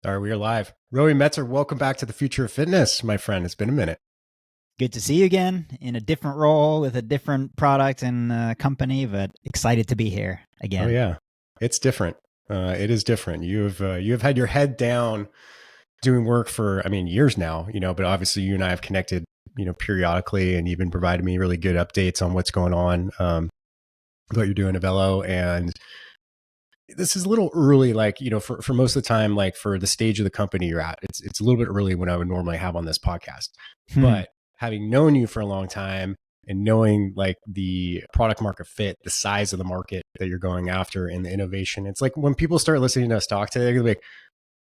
All right, we are live. Royi Metser, welcome back to the Future of Fitness, my friend. It's been a minute. Good to see you again in a different role with a different product and company, but excited to be here again. Oh yeah, it's different. It is different. You have had your head down doing work for, years now. But obviously you and I have connected, periodically, and you've been providing me really good updates on what's going on, what you're doing at Avelo. And this is a little early, for most of the time, like for the stage of the company you're at, it's a little bit early when I would normally have on this podcast. But having known you for a long time and knowing like the product market fit, the size of the market that you're going after and the innovation, it's like when people start listening to us talk today, they're gonna be like,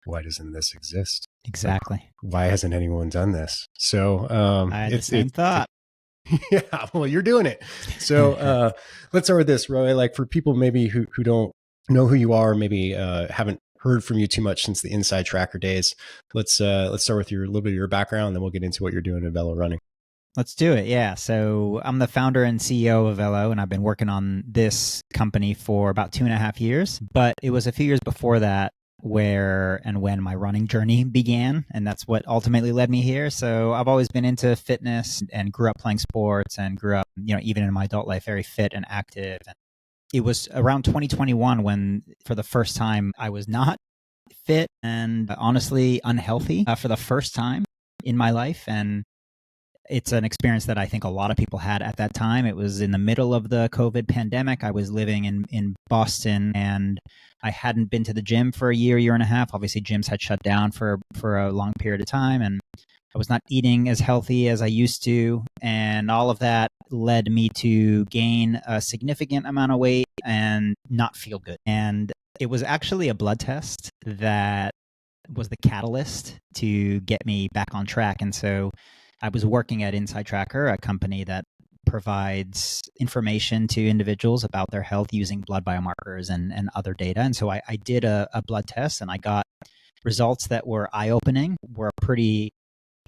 why doesn't this exist? Exactly. Like, why hasn't anyone done this? So I had the same thought. Yeah, well, you're doing it. So let's start with this, Roy. Like for people maybe who don't know who you are, maybe haven't heard from you too much since the Inside Tracker days. Let's start with a little bit of your background, then we'll get into what you're doing at Avelo Running. Let's do it. Yeah. So I'm the founder and CEO of Avelo, and I've been working on this company for about 2.5 years. But it was a few years before that where and when my running journey began, and that's what ultimately led me here. So I've always been into fitness and grew up playing sports and grew up, even in my adult life, very fit and active. It was around 2021 when, for the first time, I was not fit and honestly unhealthy for the first time in my life. And it's an experience that I think a lot of people had at that time. It was in the middle of the COVID pandemic. I was living in Boston, and I hadn't been to the gym for a year and a half. Obviously, gyms had shut down for a long period of time, and I was not eating as healthy as I used to. And all of that led me to gain a significant amount of weight and not feel good. And it was actually a blood test that was the catalyst to get me back on track. And so I was working at Inside Tracker, a company that provides information to individuals about their health using blood biomarkers and other data. And so I did a blood test, and I got results that were eye-opening, were a pretty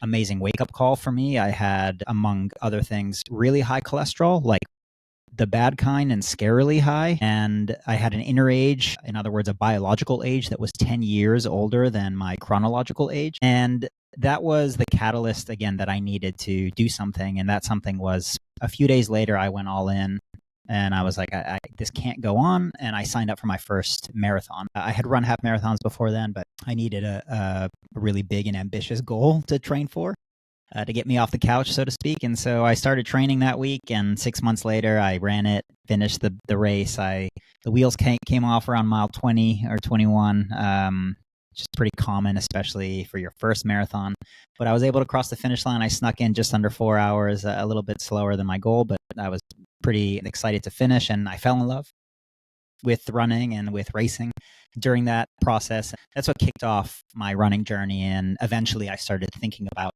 amazing wake-up call for me. I had, among other things, really high cholesterol, like the bad kind and scarily high. And I had an inner age, in other words, a biological age that was 10 years older than my chronological age. And that was the catalyst, again, that I needed to do something. And that something was a few days later, I went all in. And I was like, this can't go on. And I signed up for my first marathon. I had run half marathons before then, but I needed a really big and ambitious goal to train for, to get me off the couch, so to speak. And so I started training that week. And 6 months later, I ran it, finished the race. The wheels came off around mile 20 or 21, which is pretty common, especially for your first marathon. But I was able to cross the finish line. I snuck in just under 4 hours, a little bit slower than my goal, but I was pretty excited to finish, and I fell in love with running and with racing during that process. That's what kicked off my running journey, and eventually I started thinking about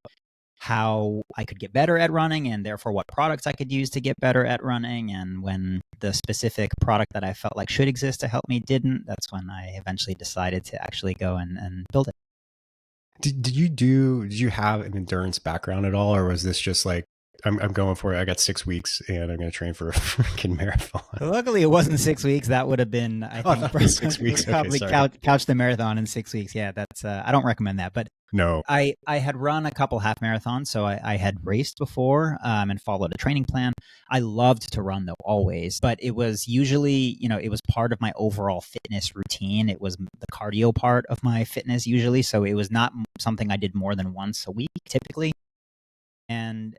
how I could get better at running, and therefore what products I could use to get better at running. And when the specific product that I felt like should exist to help me didn't, that's when I eventually decided to actually go and build it. Did you have an endurance background at all, or was this just like, I'm going for it, I got 6 weeks and I'm going to train for a freaking marathon? Luckily, it wasn't 6 weeks. That would have been, I think, 6 weeks. Probably couch the marathon in 6 weeks. Yeah, that's I don't recommend that. But no, I had run a couple half marathons, so I had raced before and followed a training plan. I loved to run, though, always. But it was usually, it was part of my overall fitness routine. It was the cardio part of my fitness usually. So it was not something I did more than once a week, typically.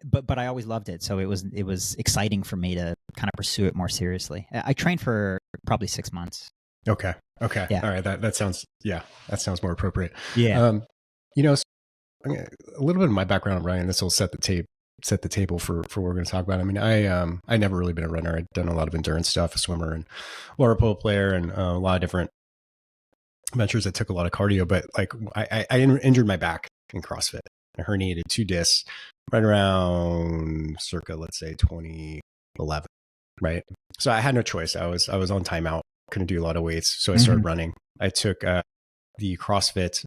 But I always loved it, so it was exciting for me to kind of pursue it more seriously. I trained for probably 6 months. Okay. Yeah. All right. That sounds more appropriate. Yeah. So a little bit of my background on running. This will set the table for what we're going to talk about. I mean, I never really been a runner. I'd done a lot of endurance stuff, a swimmer and water polo player, and a lot of different ventures that took a lot of cardio. But like, I injured my back in CrossFit. I herniated 2 discs right around circa, let's say 2011, right? So I had no choice. I was on timeout, couldn't do a lot of weights. So I started running. I took the CrossFit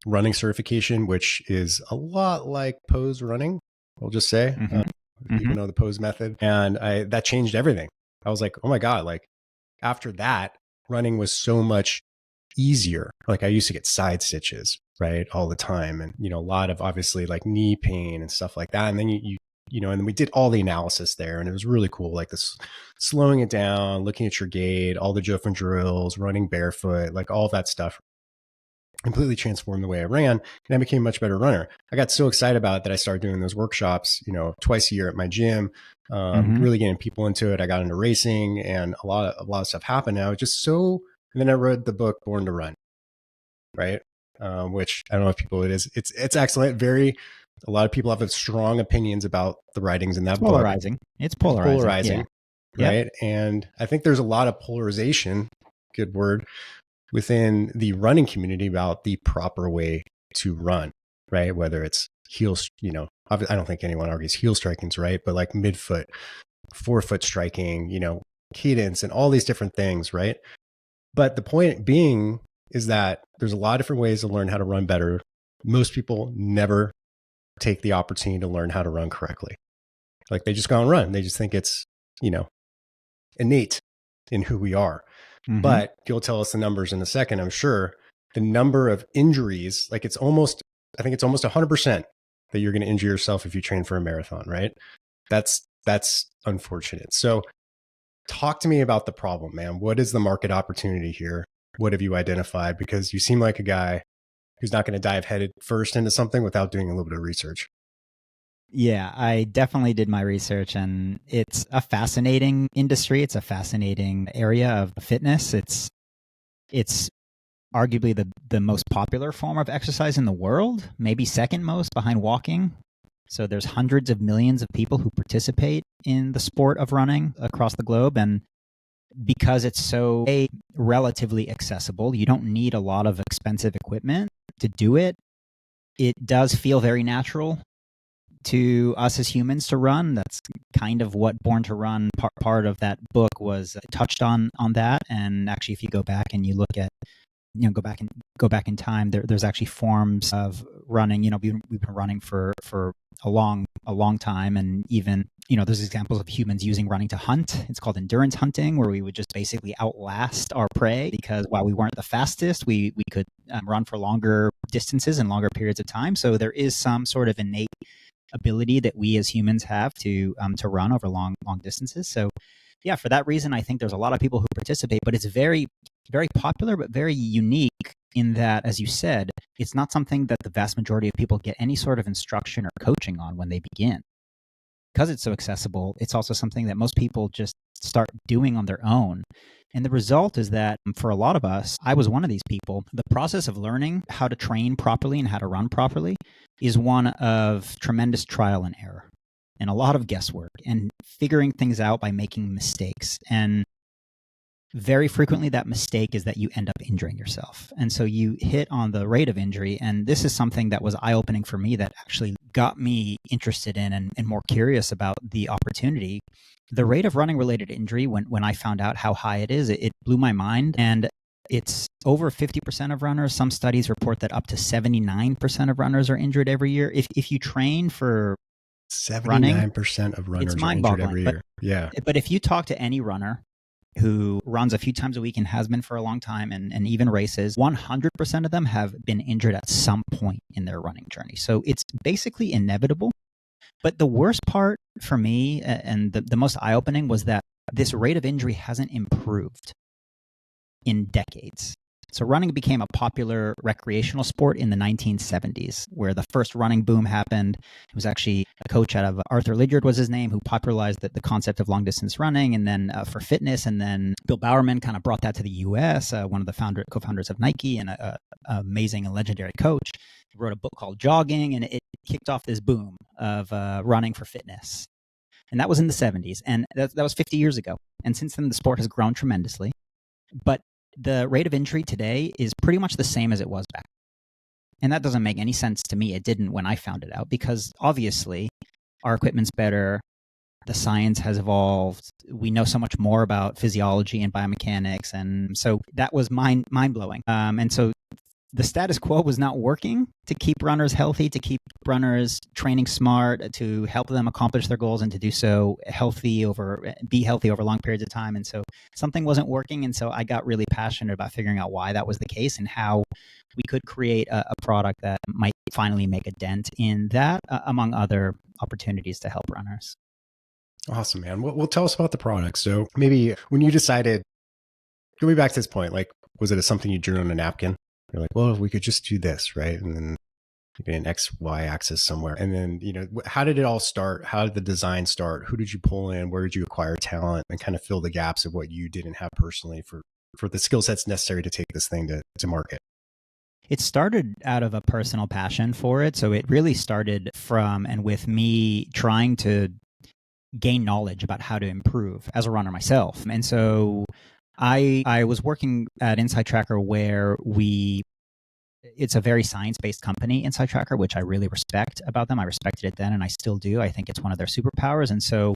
running certification, which is a lot like pose running, I'll just say, even though the pose method. And that changed everything. I was like, oh my God, like after that, running was so much easier. Like I used to get side stitches, right, all the time. And, a lot of obviously like knee pain and stuff like that. And then and then we did all the analysis there, and it was really cool. Like this, slowing it down, looking at your gait, all the different drills, running barefoot, like all that stuff completely transformed the way I ran, and I became a much better runner. I got so excited about it that I started doing those workshops, twice a year at my gym, really getting people into it. I got into racing, and a lot of stuff happened. And I was just so. And then I read the book Born to Run, right? Which I don't know if people it's excellent. A lot of people have strong opinions about the writings in that book. It's polarizing, yeah. Right? Yep. And I think there's a lot of polarization, good word, within the running community about the proper way to run, right? Whether it's heels, I don't think anyone argues heel striking's right, but like midfoot, forefoot striking, cadence and all these different things, right? But the point being is that there's a lot of different ways to learn how to run better. Most people never take the opportunity to learn how to run correctly. Like they just go and run. They just think it's, innate in who we are. Mm-hmm. But you'll tell us the numbers in a second, I'm sure. The number of injuries, I think it's almost 100% that you're going to injure yourself if you train for a marathon, right? That's unfortunate. So talk to me about the problem, man. What is the market opportunity here? What have you identified? Because you seem like a guy who's not going to dive headed first into something without doing a little bit of research. Yeah, I definitely did my research, and it's a fascinating industry. It's a fascinating area of fitness. It's arguably the most popular form of exercise in the world, maybe second most behind walking. So there's hundreds of millions of people who participate in the sport of running across the globe. And because it's so relatively accessible, you don't need a lot of expensive equipment to do it. It does feel very natural to us as humans to run. That's kind of what Born to Run, part of that book was touched on that. And actually, if you go back and you look at, go back in time, there's actually forms of running. We've been running for a long time, and even there's examples of humans using running to hunt. It's called endurance hunting, where we would just basically outlast our prey, because while we weren't the fastest, we could run for longer distances and longer periods of time. So there is some sort of innate ability that we as humans have to run over long distances. So yeah, for that reason, I think there's a lot of people who participate, but it's very, very popular, but very unique in that, as you said, it's not something that the vast majority of people get any sort of instruction or coaching on when they begin. Because it's so accessible, it's also something that most people just start doing on their own. And the result is that for a lot of us, I was one of these people, the process of learning how to train properly and how to run properly is one of tremendous trial and error and a lot of guesswork and figuring things out by making mistakes. And very frequently that mistake is that you end up injuring yourself. And so you hit on the rate of injury. And this is something that was eye-opening for me, that actually got me interested in and more curious about the opportunity. The rate of running related injury, when I found out how high it is, it blew my mind. And it's over 50% of runners. Some studies report that up to 79% of runners are injured every year. If you train for 79% of runners are injured every year. But if you talk to any runner who runs a few times a week and has been for a long time and even races, 100% of them have been injured at some point in their running journey. So it's basically inevitable. But the worst part for me, and the most eye-opening, was that this rate of injury hasn't improved in decades. So running became a popular recreational sport in the 1970s, where the first running boom happened. It was actually a coach out of Arthur Lydiard was his name, who popularized the concept of long distance running, and then for fitness. And then Bill Bowerman kind of brought that to the U.S., one of the co-founders of Nike and an amazing and legendary coach. He wrote a book called Jogging, and it kicked off this boom of running for fitness. And that was in the 70s. And that was 50 years ago. And since then, the sport has grown tremendously. But the rate of injury today is pretty much the same as it was back. And that doesn't make any sense to me. It didn't when I found it out, because obviously our equipment's better. The science has evolved. We know so much more about physiology and biomechanics. And so that was mind-blowing. And so the status quo was not working to keep runners healthy, to keep runners training smart, to help them accomplish their goals and to do so be healthy over long periods of time. And so something wasn't working. And so I got really passionate about figuring out why that was the case and how we could create a product that might finally make a dent in that, among other opportunities to help runners. Awesome, man. Well, tell us about the product. So maybe when you decided, going back to this point, like, was it something you drew on a napkin? You're like, well, if we could just do this, right? And then maybe an X, Y axis somewhere. And then, how did it all start? How did the design start? Who did you pull in? Where did you acquire talent and kind of fill the gaps of what you didn't have personally for the skill sets necessary to take this thing to market? It started out of a personal passion for it. So it really started from and with me trying to gain knowledge about how to improve as a runner myself. And so I was working at Inside Tracker where it's a very science-based company, Inside Tracker, which I really respect about them. I respected it then and I still do. I think it's one of their superpowers. And so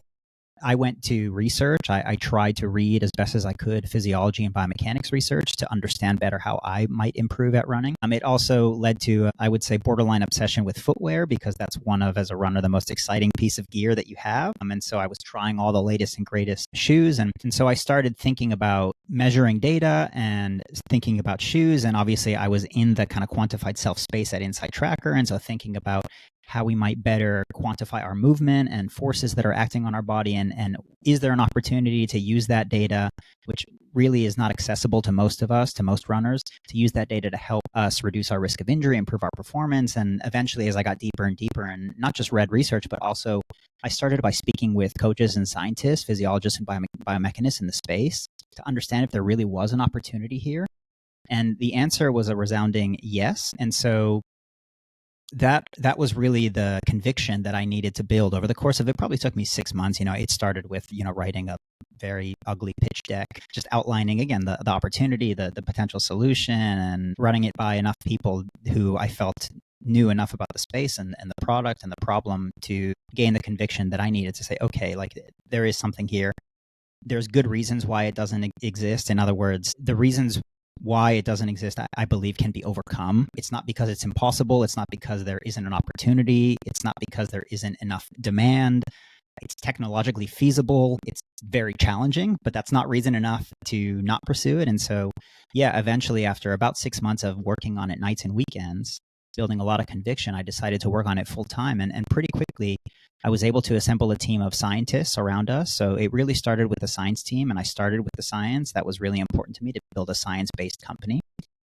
I went to research. I tried to read as best as I could physiology and biomechanics research to understand better how I might improve at running. It also led to, I would say, borderline obsession with footwear, because that's one of, as a runner, the most exciting piece of gear that you have. And so I was trying all the latest and greatest shoes. And so I started thinking about measuring data and thinking about shoes. And obviously I was in the kind of quantified self space at Inside Tracker. And so thinking about how we might better quantify our movement and forces that are acting on our body. And is there an opportunity to use that data, which really is not accessible to most of us, to most runners, to use that data to help us reduce our risk of injury, improve our performance. And eventually, as I got deeper and deeper and not just read research, but also I started by speaking with coaches and scientists, physiologists and biomechanists in the space to understand if there really was an opportunity here. And the answer was a resounding yes. And so that was really the conviction that I needed to build over the course of it. Probably took me 6 months. It started with, writing a very ugly pitch deck, just outlining again the opportunity, the potential solution, and running it by enough people who I felt knew enough about the space and the product and the problem to gain the conviction that I needed to say, okay, like there is something here. There's good reasons why it doesn't exist. In other words, the reasons why it doesn't exist, I believe, can be overcome. It's not because it's impossible. It's not because there isn't an opportunity. It's not because there isn't enough demand. It's technologically feasible. It's very challenging, but that's not reason enough to not pursue it. And so, eventually, after about 6 months of working on it nights and weekends, building a lot of conviction, I decided to work on it full time. And pretty quickly, I was able to assemble a team of scientists around us. So it really started with the science team, and I started with the science. That was really important to me, to build a science-based company.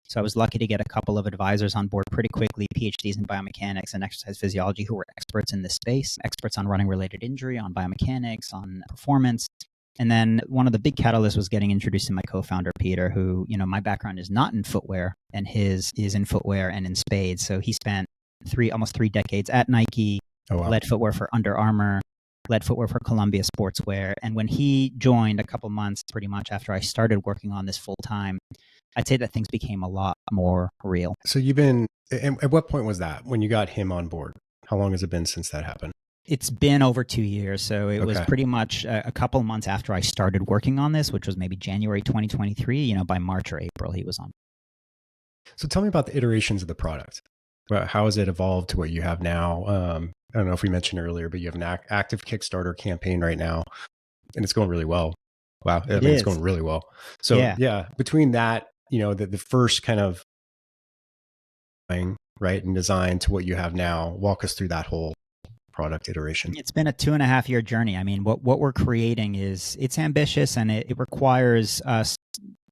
So I was lucky to get a couple of advisors on board pretty quickly, PhDs in biomechanics and exercise physiology, who were experts in this space, experts on running-related injury, on biomechanics, on performance. And then one of the big catalysts was getting introduced to my co-founder, Peter, who, my background is not in footwear, and his is in footwear and in spades. So he spent almost 3 decades at Nike, led footwear for Under Armour, led footwear for Columbia Sportswear. And when he joined a couple months pretty much after I started working on this full time, I'd say that things became a lot more real. So at what point was that when you got him on board? How long has it been since that happened? It's been over 2 years. So it was pretty much a couple months after I started working on this, which was maybe January 2023. By March or April, he was on. So tell me about the iterations of the product. How has it evolved to what you have now? I don't know if we mentioned earlier, but you have an active Kickstarter campaign right now, and it's going really well. Wow. It's going really well. So between that, the first kind of thing, right, and design to what you have now, walk us through that whole product iteration. It's been a 2.5-year journey. I mean, what we're creating it's ambitious, and it requires us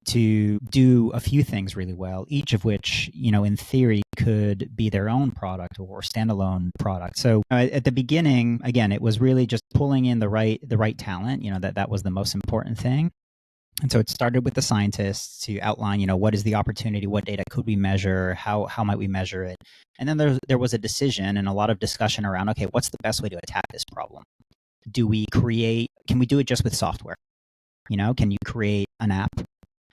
to do a few things really well, each of which, in theory could be their own product or standalone product. So at the beginning, again, it was really just pulling in the right talent, that was the most important thing. And so it started with the scientists to outline, what is the opportunity, what data could we measure, how might we measure it? And then there was a decision and a lot of discussion around, okay, what's the best way to attack this problem? Can we do it just with software? Can you create an app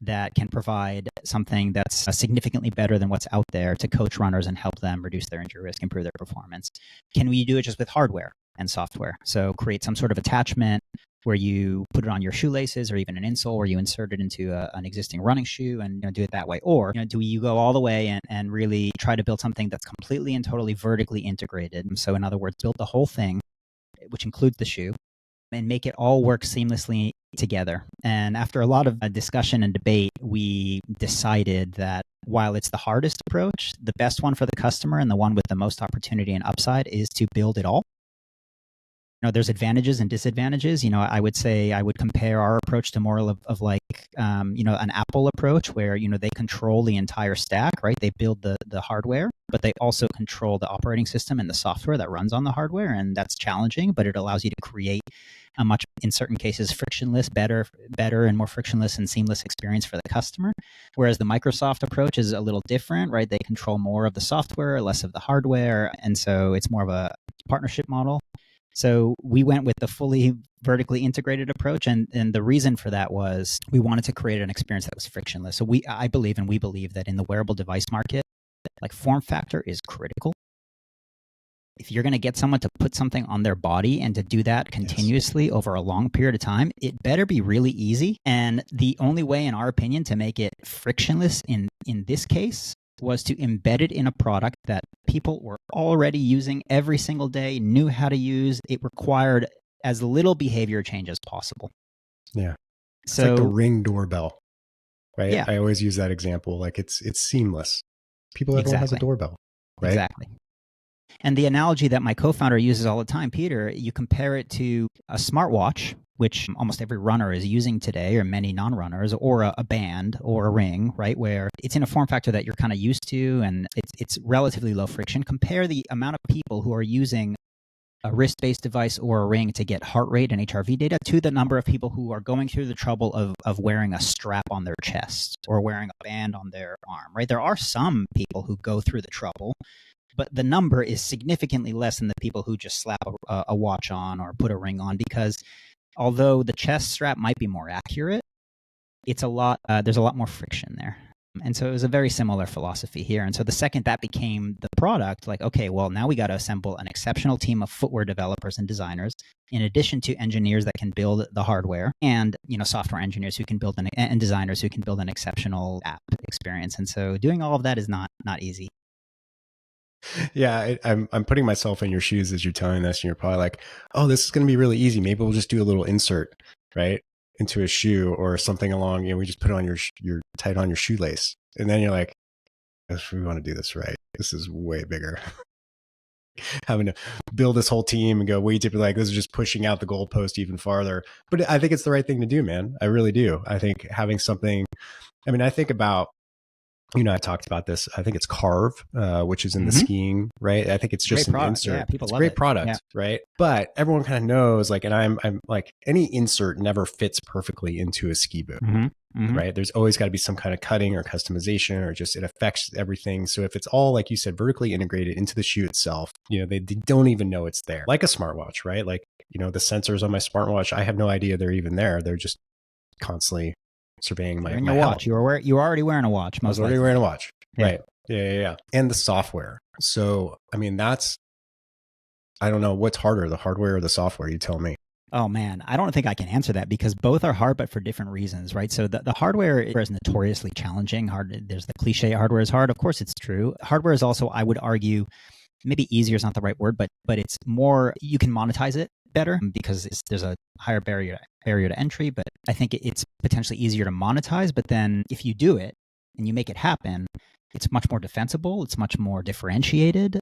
that can provide something that's significantly better than what's out there to coach runners and help them reduce their injury risk, improve their performance? Can we do it just with hardware? and software. So create some sort of attachment where you put it on your shoelaces or even an insole, or you insert it into an existing running shoe and do it that way. Or do you go all the way and really try to build something that's completely and totally vertically integrated? So in other words, build the whole thing, which includes the shoe, and make it all work seamlessly together. And after a lot of discussion and debate, we decided that while it's the hardest approach, the best one for the customer and the one with the most opportunity and upside is to build it all. There's advantages and disadvantages. I would say I would compare our approach to more of like, an Apple approach where, they control the entire stack, right? They build the hardware, but they also control the operating system and the software that runs on the hardware. And that's challenging, but it allows you to create a much, in certain cases, frictionless, better and more frictionless and seamless experience for the customer. Whereas the Microsoft approach is a little different, right? They control more of the software, less of the hardware. And so it's more of a partnership model. So we went with the fully vertically integrated approach. And the reason for that was we wanted to create an experience that was frictionless. So I believe and we believe that in the wearable device market, like form factor is critical. If you're going to get someone to put something on their body and to do that continuously over a long period of time, it better be really easy. And the only way, in our opinion, to make it frictionless in this case was to embed it in a product that people were already using every single day, knew how to use. It required as little behavior change as possible. Yeah. It's like the Ring doorbell, right? Yeah. I always use that example. Like it's seamless. Everyone has a doorbell, right? Exactly. And the analogy that my co-founder uses all the time, Peter, you compare it to a smartwatch, which almost every runner is using today, or many non-runners, or a band or a ring, right? Where it's in a form factor that you're kind of used to and it's relatively low friction. Compare the amount of people who are using a wrist-based device or a ring to get heart rate and HRV data to the number of people who are going through the trouble of wearing a strap on their chest or wearing a band on their arm, right? There are some people who go through the trouble, but the number is significantly less than the people who just slap a watch on or put a ring on, because although the chest strap might be more accurate, it's there's a lot more friction there. And so it was a very similar philosophy here. And so the second that became the product, like, okay, well, now we got to assemble an exceptional team of footwear developers and designers, in addition to engineers that can build the hardware and, software engineers who can build and designers who can build an exceptional app experience. And so doing all of that is not easy. Yeah, I'm putting myself in your shoes as you're telling this, and you're probably like, oh, this is going to be really easy. Maybe we'll just do a little insert, right, into a shoe or something along, we just put it on your tight on your shoelace. And then you're like, if we want to do this right, this is way bigger. Having to build this whole team and go way deeper, like this is just pushing out the goalpost even farther. But I think it's the right thing to do, man. I really do. I think having something, I think about, I talked about this. I think it's Carve, which is in the skiing, right? I think it's just an insert. Yeah, people it's love a great it. product, yeah. Right? But everyone kind of knows, like, and I'm like, any insert never fits perfectly into a ski boot, right? There's always got to be some kind of cutting or customization, or just it affects everything. So if it's all, like you said, vertically integrated into the shoe itself, they don't even know it's there. Like a smartwatch, right? Like, the sensors on my smartwatch, I have no idea they're even there. They're just constantly surveying my watch. health. You were already wearing a watch. I was already wearing a watch. Yeah. Right. Yeah. And the software. So, that's, I don't know what's harder, the hardware or the software. You tell me. Oh man, I don't think I can answer that, because both are hard, but for different reasons, right? So the hardware is notoriously challenging. There's the cliche hardware is hard. Of course, it's true. Hardware is also, I would argue, maybe easier is not the right word, but it's more, you can monetize it better because there's a higher barrier to entry. But I think it's potentially easier to monetize. But then if you do it and you make it happen, it's much more defensible. It's much more differentiated.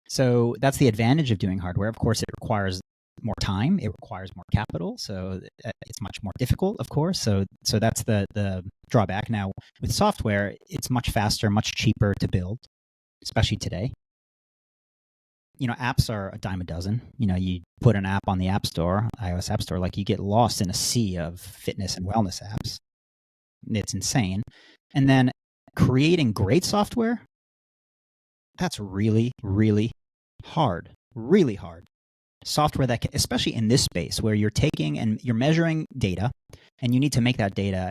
So that's the advantage of doing hardware. Of course, it requires more time. It requires more capital. So it's much more difficult, of course. So that's the drawback. Now, with software, it's much faster, much cheaper to build, especially today. Apps are a dime a dozen. You put an app on the App Store, iOS App Store, like you get lost in a sea of fitness and wellness apps. It's insane. And then creating great software, that's really, really hard. Really hard. Software that can, especially in this space where you're taking and you're measuring data, and you need to make that data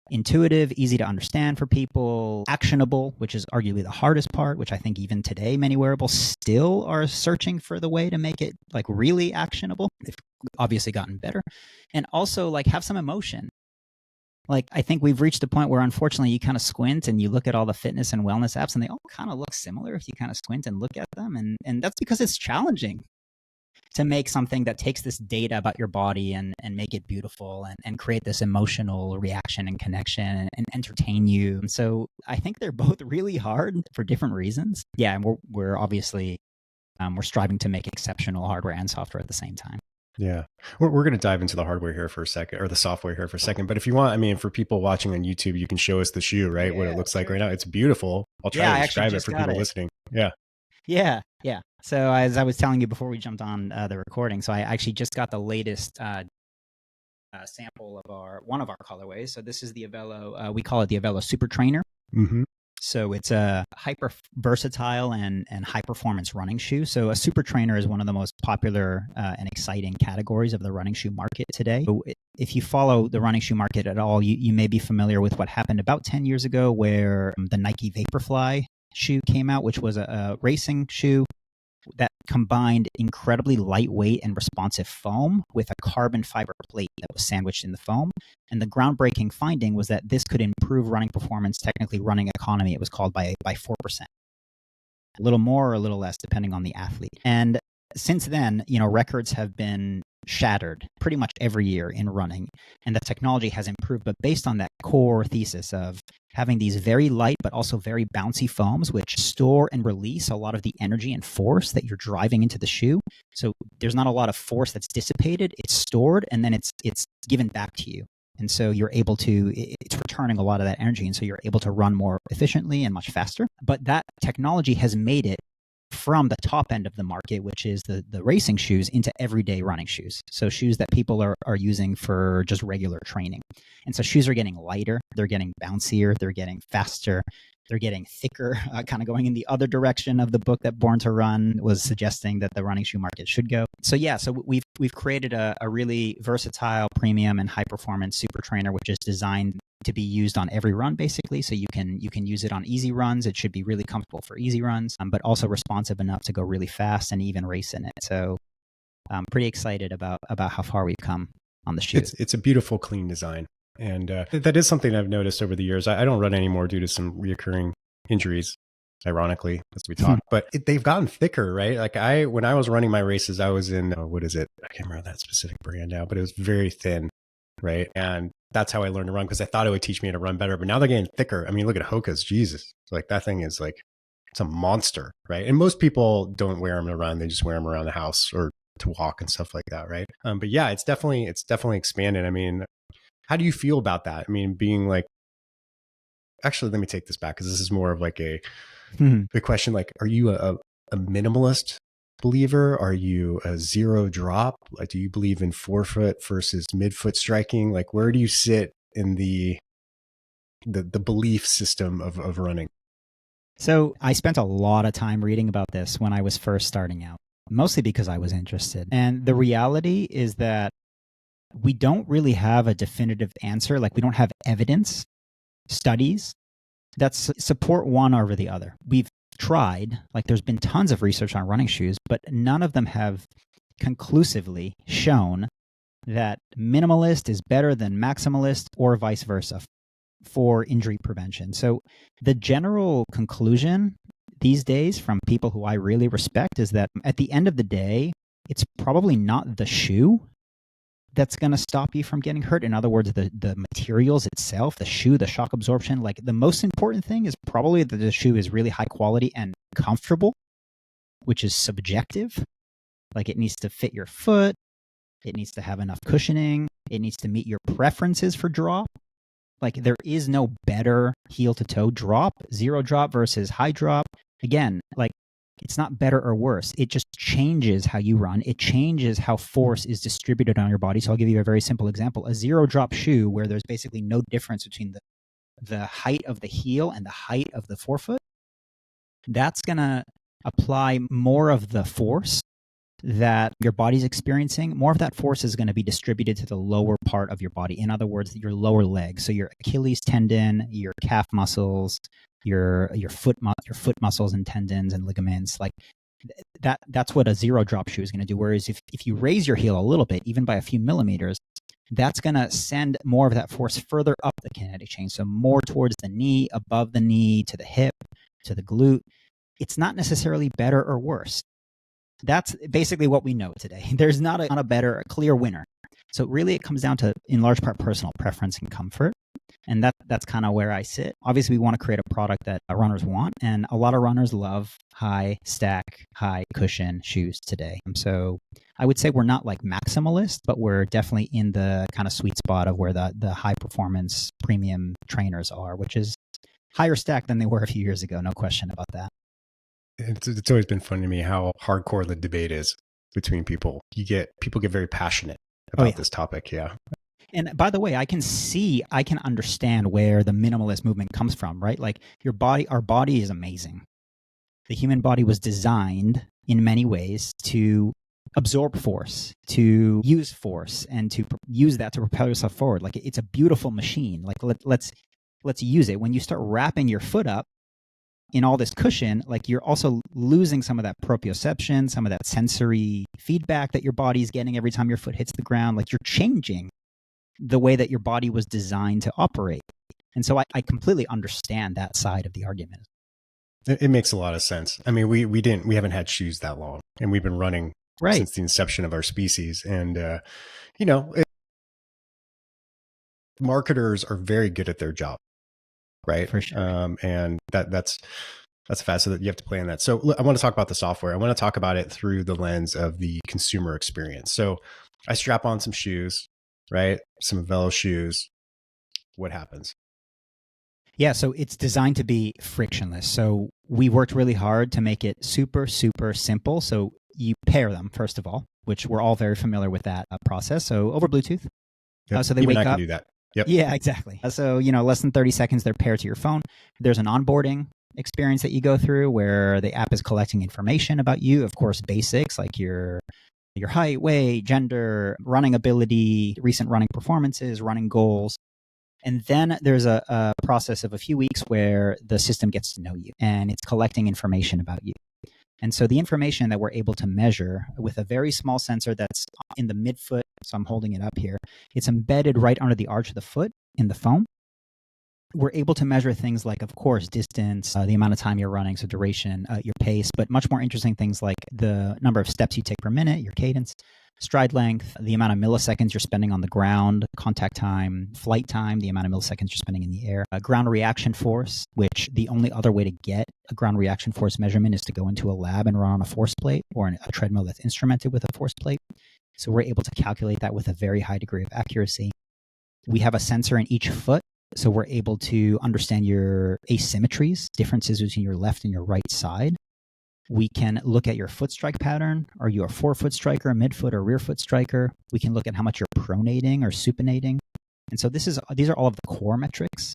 intuitive, easy to understand for people, actionable, which is arguably the hardest part, which I think even today many wearables still are searching for the way to make it like really actionable. They've obviously gotten better. And also like have some emotion. Like I think we've reached a point where unfortunately you kind of squint and you look at all the fitness and wellness apps and they all kind of look similar if you kind of squint and look at them. And that's because it's challenging to make something that takes this data about your body and make it beautiful and create this emotional reaction and connection and entertain you. And so I think they're both really hard for different reasons. Yeah, and we're obviously we're striving to make exceptional hardware and software at the same time. Yeah. We're going to dive into the hardware here for a second, or the software here for a second. But if you want, I mean, for people watching on YouTube, you can show us the shoe, right? What it looks like right now. It's beautiful. I'll try to describe it for people listening. Yeah. Yeah. Yeah. So as I was telling you before we jumped on the recording, so I actually just got the latest sample of one of our colorways. So this is the Avelo, we call it the Avelo Super Trainer. Mm-hmm. So it's a hyper versatile and high performance running shoe. So a super trainer is one of the most popular and exciting categories of the running shoe market today. So if you follow the running shoe market at all, you may be familiar with what happened about 10 years ago where the Nike Vaporfly shoe came out, which was a racing shoe that combined incredibly lightweight and responsive foam with a carbon fiber plate that was sandwiched in the foam. And the groundbreaking finding was that this could improve running performance, technically running economy, it was called, by 4%. A little more or a little less, depending on the athlete. And since then, records have been shattered pretty much every year in running, and the technology has improved. But based on that core thesis of having these very light but also very bouncy foams which store and release a lot of the energy and force that you're driving into the shoe, so there's not a lot of force that's dissipated, it's stored, and then it's given back to you. And so you're able to, it's returning a lot of that energy, and so you're able to run more efficiently and much faster. But that technology has made it from the top end of the market, which is the racing shoes, into everyday running shoes. So shoes that people are using for just regular training. And so shoes are getting lighter, they're getting bouncier, they're getting faster, they're getting thicker, kind of going in the other direction of the book that Born to Run was suggesting that the running shoe market should go. So yeah, so we've created a really versatile, premium, and high performance super trainer, which is designed to be used on every run, basically. So you can use it on easy runs. It should be really comfortable for easy runs, but also responsive enough to go really fast and even race in it. So I'm pretty excited about how far we've come on the shoes. It's a beautiful, clean design. And that is something I've noticed over the years. I don't run anymore due to some reoccurring injuries, ironically, as we talk. But they've gotten thicker, right? Like when I was running my races, I was in, what is it? I can't remember that specific brand now, but it was very thin, right? And that's how I learned to run, because I thought it would teach me to run better. But now they're getting thicker. I mean, look at Hoka's. Jesus. Like that thing is like, it's a monster, right? And most people don't wear them to run. They just wear them around the house or to walk and stuff like that, right? But yeah, it's definitely expanded. I mean, how do you feel about that? I mean, being like, actually, let me take this back, because this is more of like a question. Like, are you a minimalist believer? Are you a zero drop? Like, do you believe in forefoot versus midfoot striking? Like, where do you sit in the belief system of running? So I spent a lot of time reading about this when I was first starting out, mostly because I was interested. And the reality is that we don't really have a definitive answer. Like, we don't have evidence, studies that support one over the other. We've tried, like there's been tons of research on running shoes, but none of them have conclusively shown that minimalist is better than maximalist or vice versa for injury prevention. So the general conclusion these days from people who I really respect is that at the end of the day, it's probably not the shoe that's going to stop you from getting hurt. In other words, the materials itself, the shoe, the shock absorption, like the most important thing is probably that the shoe is really high quality and comfortable, which is subjective. Like it needs to fit your foot. It needs to have enough cushioning. It needs to meet your preferences for drop. Like there is no better heel to toe drop, zero drop versus high drop. Again, like it's not better or worse. It just changes how you run. It changes how force is distributed on your body. So I'll give you a very simple example. A zero drop shoe where there's basically no difference between the height of the heel and the height of the forefoot, that's going to apply more of the force that your body's experiencing, more of that force is going to be distributed to the lower part of your body. In other words, your lower leg. So your Achilles tendon, your calf muscles, your foot muscles and tendons and ligaments, like that's what a zero drop shoe is going to do. Whereas if you raise your heel a little bit, even by a few millimeters, that's going to send more of that force further up the kinetic chain. So more towards the knee, above the knee, to the hip, to the glute. It's not necessarily better or worse. That's basically what we know today. There's not a better, a clear winner. So really it comes down to, in large part, personal preference and comfort. And that's kind of where I sit. Obviously, we want to create a product that runners want. And a lot of runners love high stack, high cushion shoes today. So I would say we're not like maximalist, but we're definitely in the kind of sweet spot of where the high performance premium trainers are, which is higher stack than they were a few years ago. No question about that. It's always been fun to me how hardcore the debate is between people. People get very passionate about this topic. Yeah. And by the way, I can understand where the minimalist movement comes from, right? Like our body is amazing. The human body was designed in many ways to absorb force, to use force, and to use that to propel yourself forward. Like it's a beautiful machine. Like let's use it. When you start wrapping your foot up in all this cushion, like you're also losing some of that proprioception, some of that sensory feedback that your body's getting every time your foot hits the ground. Like you're changing the way that your body was designed to operate. And so I completely understand that side of the argument. It makes a lot of sense. I mean, we haven't had shoes that long, and we've been running since the inception of our species. And, marketers are very good at their job, right? For sure. And that's fast, so that you have to play on that. So I want to talk about the software. I want to talk about it through the lens of the consumer experience. So I strap on some shoes, right? Some Avelo shoes. What happens? Yeah, so it's designed to be frictionless. So we worked really hard to make it super, super simple. So you pair them, first of all, which we're all very familiar with that process. So over Bluetooth. Yep. So they Even wake I up. can do that. Yep. Yeah, exactly. So, less than 30 seconds, they're paired to your phone. There's an onboarding experience that you go through where the app is collecting information about you. Of course, basics like your height, weight, gender, running ability, recent running performances, running goals. And then there's a process of a few weeks where the system gets to know you and it's collecting information about you. And so the information that we're able to measure with a very small sensor that's in the midfoot, so I'm holding it up here, it's embedded right under the arch of the foot in the foam. We're able to measure things like, of course, distance, the amount of time you're running, so duration, your pace, but much more interesting things like the number of steps you take per minute, your cadence, stride length, the amount of milliseconds you're spending on the ground, contact time, flight time, the amount of milliseconds you're spending in the air, ground reaction force, which the only other way to get a ground reaction force measurement is to go into a lab and run on a force plate or a treadmill that's instrumented with a force plate. So we're able to calculate that with a very high degree of accuracy. We have a sensor in each foot, so we're able to understand your asymmetries, differences between your left and your right side. We can look at your foot strike pattern. Are you a forefoot striker, midfoot, or rear foot striker? We can look at how much you're pronating or supinating. And so these are all of the core metrics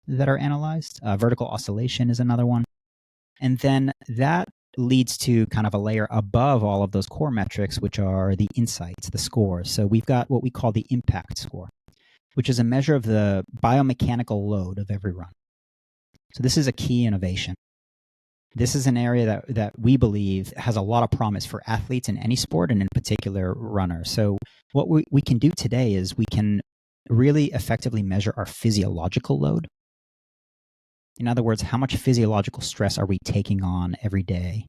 that are analyzed. Vertical oscillation is another one. And then that leads to kind of a layer above all of those core metrics, which are the insights, the scores. So we've got what we call the impact score, which is a measure of the biomechanical load of every run. So this is a key innovation. This is an area that we believe has a lot of promise for athletes in any sport and in particular runners. So what we can do today is we can really effectively measure our physiological load. In other words, how much physiological stress are we taking on every day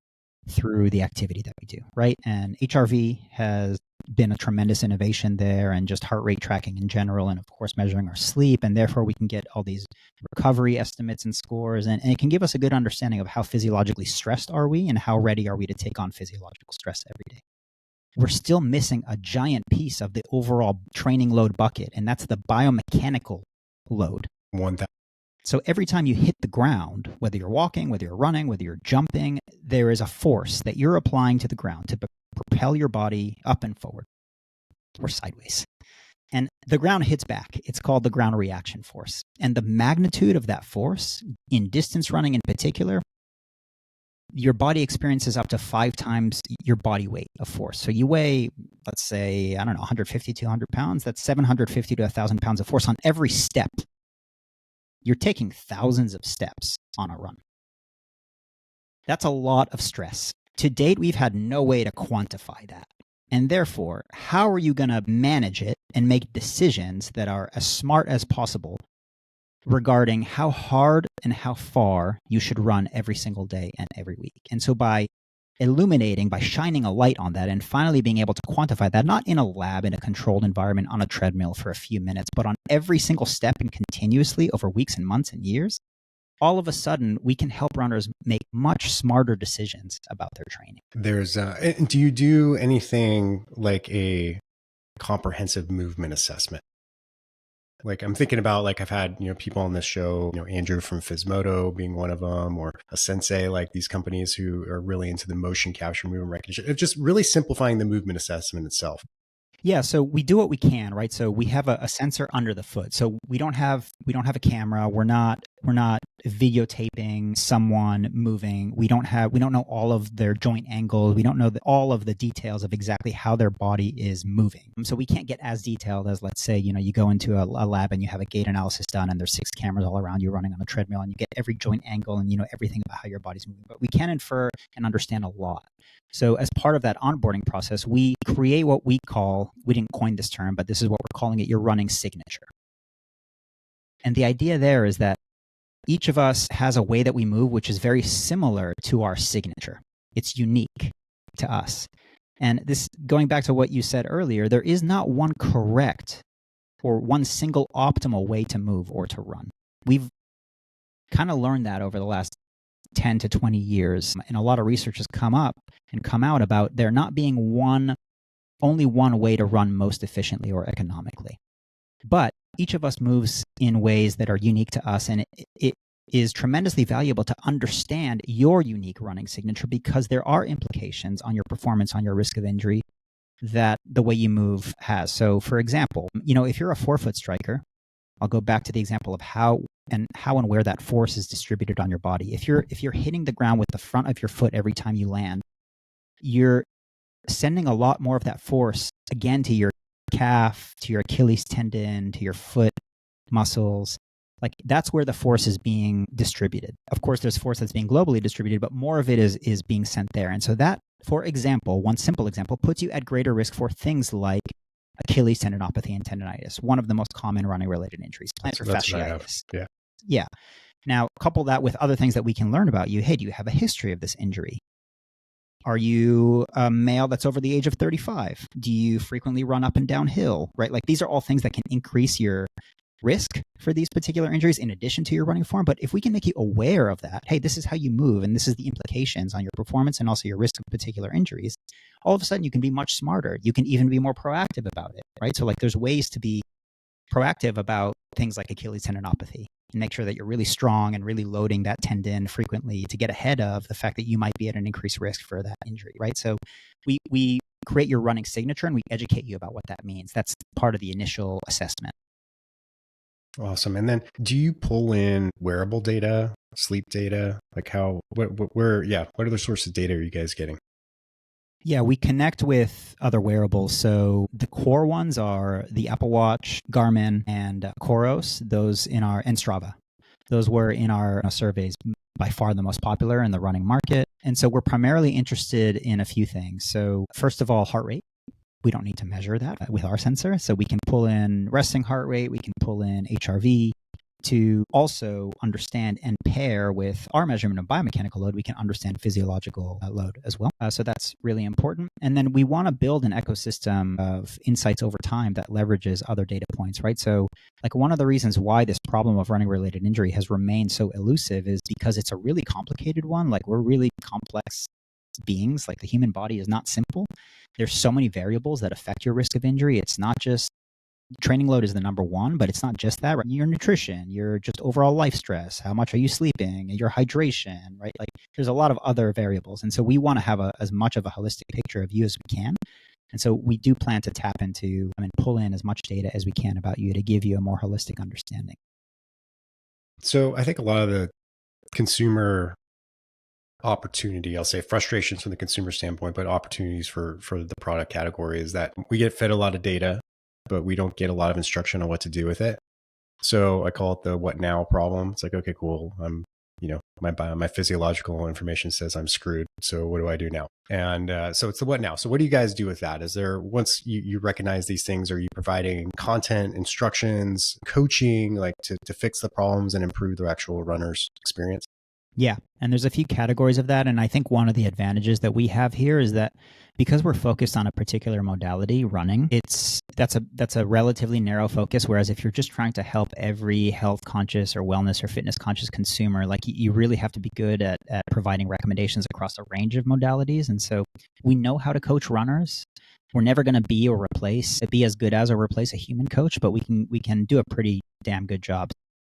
through the activity that we do, right? And HRV has been a tremendous innovation there, and just heart rate tracking in general, and of course measuring our sleep, and therefore we can get all these recovery estimates and scores, and it can give us a good understanding of how physiologically stressed are we and how ready are we to take on physiological stress every day. We're still missing a giant piece of the overall training load bucket, and that's the biomechanical load. So every time you hit the ground, whether you're walking, whether you're running, whether you're jumping, there is a force that you're applying to the ground to propel your body up and forward or sideways. And the ground hits back. It's called the ground reaction force. And the magnitude of that force in distance running in particular your body experiences up to 5 times your body weight of force. So you weigh, let's say, I don't know, 150, 200 pounds. That's 750 to 1,000 pounds of force on every step. You're taking thousands of steps on a run. That's a lot of stress. To date, we've had no way to quantify that. And therefore, how are you going to manage it and make decisions that are as smart as possible regarding how hard and how far you should run every single day and every week? And so by illuminating, by shining a light on that and finally being able to quantify that, not in a lab, in a controlled environment on a treadmill for a few minutes, but on every single step and continuously over weeks and months and years, all of a sudden we can help runners make much smarter decisions about their training. Do you do anything like a comprehensive movement assessment? Like I'm thinking about, like I've had, people on this show, Andrew from Fizmodo being one of them, or a Sensei, like these companies who are really into the motion capture, movement recognition, of just really simplifying the movement assessment itself. Yeah, so we do what we can, right? So we have a sensor under the foot. So we don't have a camera. We're not videotaping someone moving. We don't know all of their joint angles. We don't know all of the details of exactly how their body is moving. So we can't get as detailed as, let's say, you go into a lab and you have a gait analysis done and there's 6 cameras all around you running on a treadmill and you get every joint angle and everything about how your body's moving. But we can infer and understand a lot. So as part of that onboarding process, we create what we didn't coin this term, but this is what we're calling it, your running signature. And the idea there is that each of us has a way that we move, which is very similar to our signature. It's unique to us. And this, going back to what you said earlier, there is not one correct or one single optimal way to move or to run. We've kind of learned that over the last 10 to 20 years. And a lot of research has come out about there not being only one way to run most efficiently or economically. But each of us moves in ways that are unique to us, and it is tremendously valuable to understand your unique running signature, because there are implications on your performance, on your risk of injury, that the way you move has. So for example, if you're a forefoot striker, I'll go back to the example of how and where that force is distributed on your body. If you're hitting the ground with the front of your foot every time you land, you're sending a lot more of that force again to your calf, to your Achilles tendon, to your foot muscles. Like that's where the force is being distributed. Of course, there's force that's being globally distributed, but more of it is being sent there. And so that, for example, one simple example, puts you at greater risk for things like Achilles tendinopathy and tendinitis, one of the most common running-related injuries, plantar fasciitis. Yeah. Now, couple that with other things that we can learn about you. Hey, do you have a history of this injury? Are you a male that's over the age of 35? Do you frequently run up and down hill, right? Like these are all things that can increase your risk for these particular injuries in addition to your running form. But if we can make you aware of that, hey, this is how you move and this is the implications on your performance and also your risk of particular injuries, all of a sudden you can be much smarter. You can even be more proactive about it, right? So like there's ways to be proactive about things like Achilles tendinopathy and make sure that you're really strong and really loading that tendon frequently to get ahead of the fact that you might be at an increased risk for that injury, right? So we create your running signature and we educate you about what that means. That's part of the initial assessment. Awesome. And then do you pull in wearable data, sleep data? Like what other sources of data are you guys getting? Yeah, we connect with other wearables. So the core ones are the Apple Watch, Garmin, and Coros, and Strava. Those were in our surveys by far the most popular in the running market. And so we're primarily interested in a few things. So first of all, heart rate. We don't need to measure that with our sensor. So we can pull in resting heart rate, we can pull in HRV to also understand and pair with our measurement of biomechanical load. We can understand physiological load as well. So that's really important. And then we want to build an ecosystem of insights over time that leverages other data points, right? So like one of the reasons why this problem of running related injury has remained so elusive is because it's a really complicated one. Like we're really complex beings. Like the human body is not simple. There's so many variables that affect your risk of injury. It's not just training load is the number one, but it's not just that, right? Your nutrition, your just overall life stress, how much are you sleeping, your hydration, right? Like there's a lot of other variables. And so we want to have as much of a holistic picture of you as we can. And so we do plan to tap into and pull in as much data as we can about you to give you a more holistic understanding. So I think a lot of the consumer opportunity, I'll say frustrations from the consumer standpoint, but opportunities for the product category is that we get fed a lot of data, but we don't get a lot of instruction on what to do with it. So I call it the what now problem. It's like, okay, cool. My physiological information says I'm screwed. So what do I do now? And so it's the what now. So what do you guys do with that? Is there, once you recognize these things, are you providing content, instructions, coaching, like to fix the problems and improve the actual runner's experience? Yeah. And there's a few categories of that. And I think one of the advantages that we have here is that because we're focused on a particular modality, running, that's a relatively narrow focus. Whereas if you're just trying to help every health conscious or wellness or fitness conscious consumer, like you really have to be good at providing recommendations across a range of modalities. And so we know how to coach runners. We're never going to be as good as or replace a human coach, but we can do a pretty damn good job.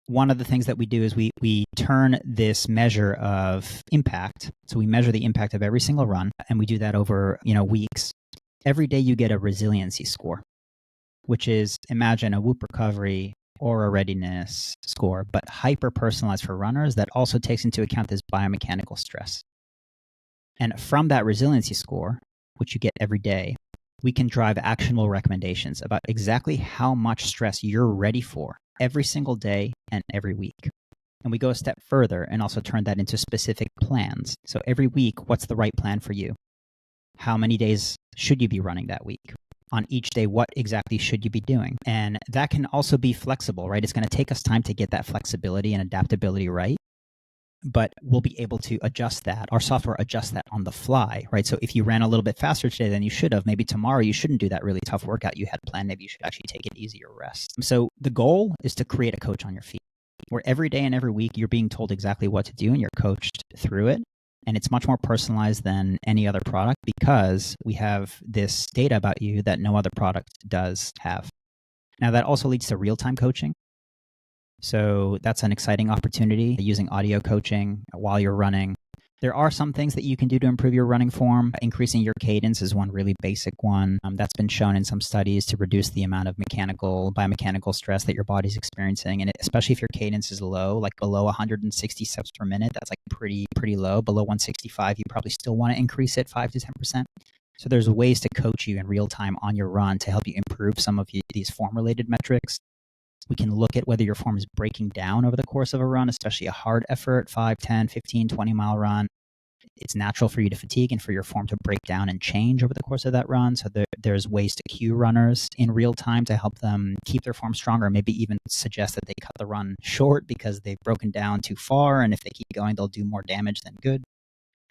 One of the things that we do is we turn this measure of impact. So we measure the impact of every single run, and we do that over, weeks. Every day you get a resiliency score, which is, imagine a Whoop recovery or a readiness score, but hyper personalized for runners that also takes into account this biomechanical stress. And from that resiliency score, which you get every day, we can drive actionable recommendations about exactly how much stress you're ready for every single day and every week. And we go a step further and also turn that into specific plans. So every week, what's the right plan for you? How many days should you be running that week? On each day, what exactly should you be doing? And that can also be flexible, right? It's going to take us time to get that flexibility and adaptability right. But we'll be able to adjust that. Our software adjusts that on the fly, right? So if you ran a little bit faster today than you should have, maybe tomorrow you shouldn't do that really tough workout you had planned. Maybe you should actually take it easy or rest. So the goal is to create a coach on your feet, where every day and every week you're being told exactly what to do and you're coached through it. And it's much more personalized than any other product because we have this data about you that no other product does have. Now, that also leads to real-time coaching. So that's an exciting opportunity, using audio coaching while you're running. There are some things that you can do to improve your running form. Increasing your cadence is one really basic one. That's been shown in some studies to reduce the amount of biomechanical stress that your body's experiencing. And especially if your cadence is low, like below 160 steps per minute, that's like pretty low. Below 165, you probably still want to increase it 5 to 10%. So there's ways to coach you in real time on your run to help you improve some of these form-related metrics. We can look at whether your form is breaking down over the course of a run, especially a hard effort, 5, 10, 15, 20-mile run. It's natural for you to fatigue and for your form to break down and change over the course of that run. So there's ways to cue runners in real time to help them keep their form stronger, maybe even suggest that they cut the run short because they've broken down too far. And if they keep going, they'll do more damage than good.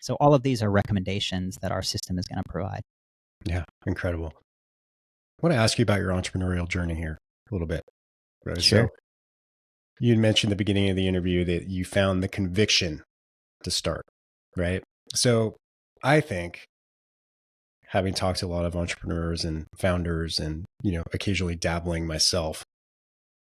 So all of these are recommendations that our system is going to provide. Yeah, incredible. I want to ask you about your entrepreneurial journey here a little bit. Right? Sure. So you mentioned at the beginning of the interview that you found the conviction to start, right? So I think, having talked to a lot of entrepreneurs and founders and, occasionally dabbling myself,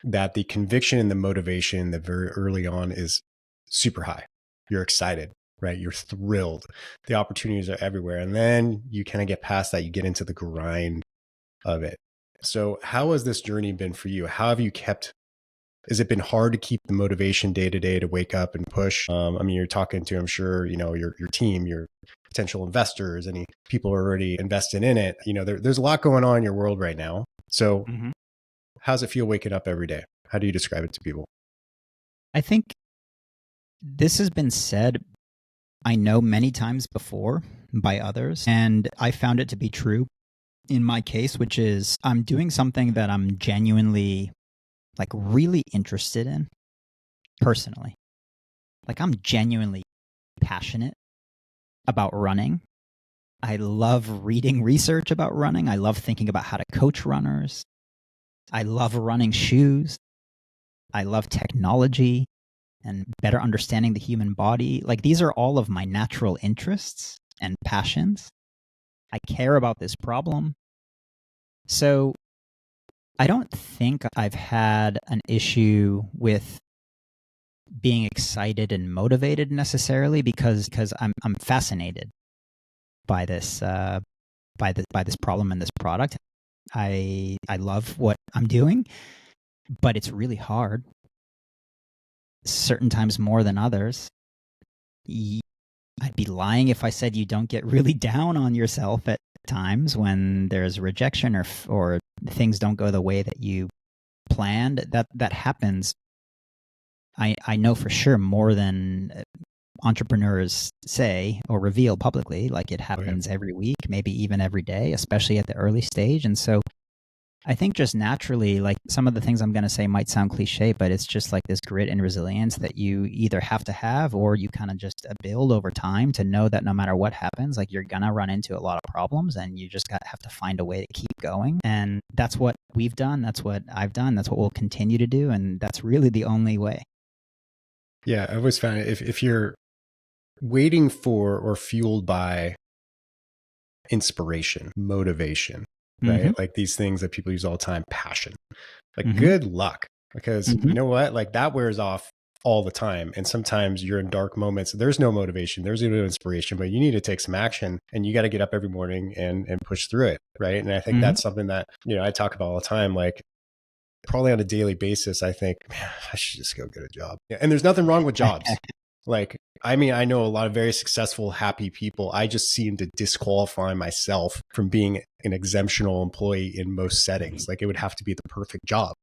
that the conviction and the motivation that very early on is super high. You're excited, right? You're thrilled. The opportunities are everywhere. And then you kind of get past that. You get into the grind of it. So how has this journey been for you? How have you has it been hard to keep the motivation day to day to wake up and push? You're talking to, I'm sure, your team, your potential investors, any people are already invested in it. There's a lot going on in your world right now. So how's it feel waking up every day? How do you describe it to people? I think this has been said, I know, many times before by others, and I found it to be true in my case, which is I'm doing something that I'm genuinely, really interested in personally. I'm genuinely passionate about running. I love reading research about running. I love thinking about how to coach runners. I love running shoes. I love technology and better understanding the human body. These are all of my natural interests and passions. I care about this problem. So I don't think I've had an issue with being excited and motivated necessarily because I'm fascinated by this by this problem and this product. I love what I'm doing, but it's really hard. Certain times more than others. I'd be lying if I said you don't get really down on yourself at times when there's rejection or things don't go the way that you planned. That happens. I know for sure more than entrepreneurs say or reveal publicly. Like it happens every week, maybe even every day, especially at the early stage. And so I think just naturally, like some of the things I'm going to say might sound cliche, but it's just like this grit and resilience that you either have to have or you kind of just build over time to know that no matter what happens, like you're going to run into a lot of problems and you just have to find a way to keep going. And that's what we've done. That's what I've done. That's what we'll continue to do. And that's really the only way. Yeah, I always found if you're waiting for or fueled by inspiration, motivation, right? Like these things that people use all the time, passion. Like good luck, because you know what? Like that wears off all the time. And sometimes you're in dark moments. There's no motivation. There's no inspiration, but you need to take some action and you got to get up every morning and push through it. Right. And I think that's something that, I talk about all the time. Like probably on a daily basis, I think, man, I should just go get a job. Yeah. And there's nothing wrong with jobs. Like, I mean, I know a lot of very successful, happy people. I just seem to disqualify myself from being an exemptional employee in most settings. Like it would have to be the perfect job,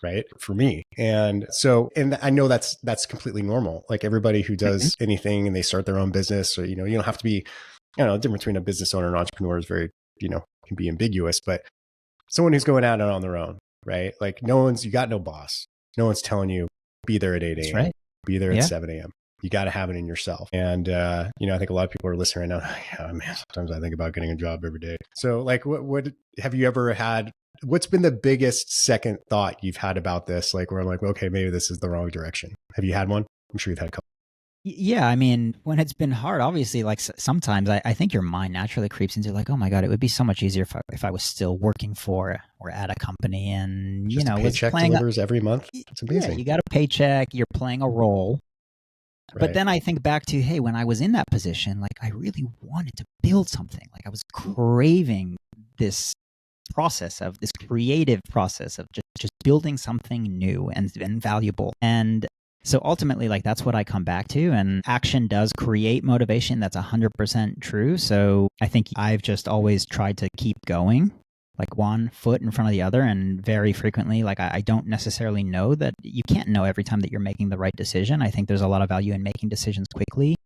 right? For me. And so, and I know that's completely normal. Like everybody who does anything and they start their own business, or, you don't have to be, the difference between a business owner and entrepreneur is very, can be ambiguous, but someone who's going out and on their own, right? Like you got no boss. No one's telling you be there at 8 a.m. Right. Be there at 7 a.m. You got to have it in yourself. And, I think a lot of people are listening right now. Yeah, man, sometimes I think about getting a job every day. So like, what have you ever had? What's been the biggest second thought you've had about this? Like, where I'm like, okay, maybe this is the wrong direction. Have you had one? I'm sure you've had a couple. Yeah. I mean, when it's been hard, obviously, like sometimes I think your mind naturally creeps into like, oh my God, it would be so much easier if I was still working for or at a company and, Just a paycheck delivers every month. It's amazing. Yeah, you got a paycheck, you're playing a role. Right. But then I think back to, hey, when I was in that position, like I really wanted to build something. Like I was craving this creative process of just building something new and valuable. And so ultimately, like that's what I come back to. And action does create motivation. That's 100% true. So I think I've just always tried to keep going, like one foot in front of the other. And very frequently, like I don't necessarily know that you can't know every time that you're making the right decision. I think there's a lot of value in making decisions quickly.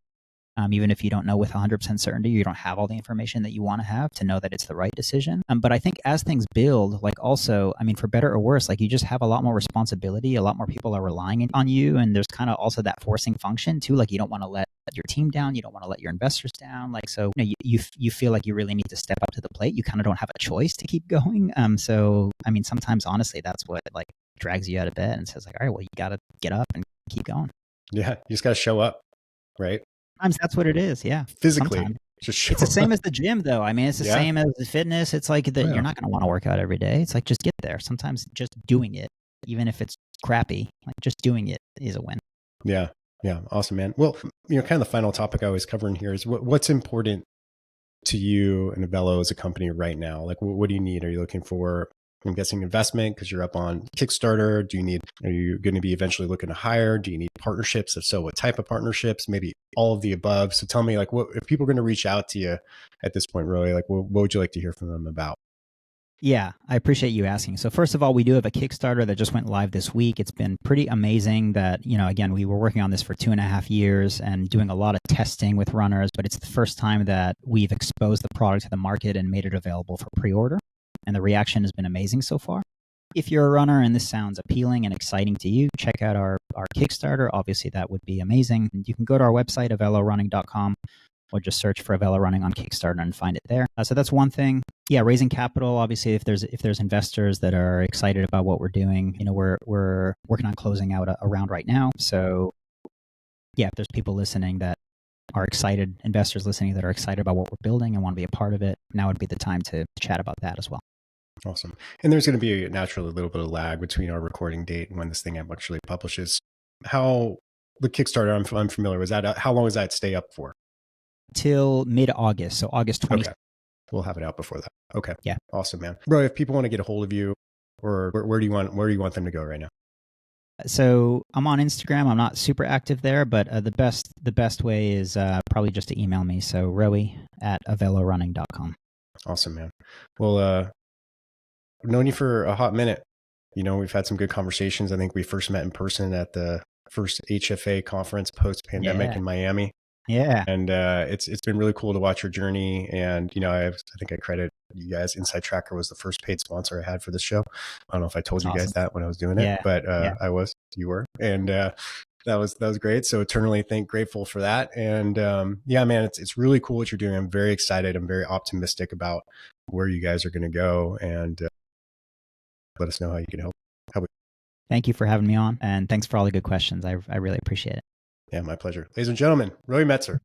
Even if you don't know with 100% certainty, you don't have all the information that you want to have to know that it's the right decision. But I think as things build, like also, I mean, for better or worse, like you just have a lot more responsibility. A lot more people are relying on you. And there's kind of also that forcing function too. Like you don't want to let your team down. You don't want to let your investors down. Like, so you feel like you really need to step up to the plate. You kind of don't have a choice to keep going. So, I mean, sometimes honestly, that's what like drags you out of bed and says like, all right, well, you got to get up and keep going. Yeah. You just got to show up, right? Sometimes that's what it is. Yeah. Physically. Sometimes. Just it's the same as the gym though. I mean, it's the same as the fitness. It's like that you're not going to want to work out every day. It's like, just get there. Sometimes just doing it, even if it's crappy, like just doing it is a win. Yeah. Yeah. Awesome, man. Well, kind of the final topic I always cover in here is what's important to you and Avelo as a company right now? Like, what do you need? Are you looking for, I'm guessing, investment because you're up on Kickstarter? Are you going to be eventually looking to hire? Do you need partnerships? If so, what type of partnerships? Maybe all of the above. So tell me, like, what if people are going to reach out to you at this point, Royi, like, what would you like to hear from them about? Yeah, I appreciate you asking. So first of all, we do have a Kickstarter that just went live this week. It's been pretty amazing that, again, we were working on this for 2.5 years and doing a lot of testing with runners, but it's the first time that we've exposed the product to the market and made it available for pre-order. And the reaction has been amazing so far. If you're a runner and this sounds appealing and exciting to you, check out our Kickstarter. Obviously, that would be amazing. And you can go to our website, avelorunning.com, or just search for Avelo Running on Kickstarter and find it there. So that's one thing. Yeah, raising capital. Obviously, if there's investors that are excited about what we're doing, we're working on closing out a round right now. So yeah, if there's people listening that are excited, investors listening that are excited about what we're building and want to be a part of it, now would be the time to chat about that as well. Awesome. And there's going to be naturally a little bit of lag between our recording date and when this thing actually publishes. How the Kickstarter, I'm familiar with that. How long does that stay up for? Till mid-August, so August 20th. Okay. We'll have it out before that. Okay. Yeah. Awesome, man. Bro, if people want to get a hold of you, or where do you want them to go right now? So I'm on Instagram. I'm not super active there, but the best way is probably just to email me. So Royi at avelorunning.com. Awesome, man. Well, I've known you for a hot minute. We've had some good conversations. I think we first met in person at the first HFA conference post pandemic Yeah. in Miami. Yeah. And it's been really cool to watch your journey. And I think I credit you guys. Inside Tracker was the first paid sponsor I had for this show. I don't know if I told That's you guys awesome. that when I was doing it, Yeah. but Yeah. you were, and that was great. So eternally grateful for that. And yeah, man, it's really cool what you're doing. I'm very excited. I'm very optimistic about where you guys are going to go, and let us know how you can help. Thank you for having me on, and thanks for all the good questions. I really appreciate it. Yeah, my pleasure. Ladies and gentlemen, Royi Metser.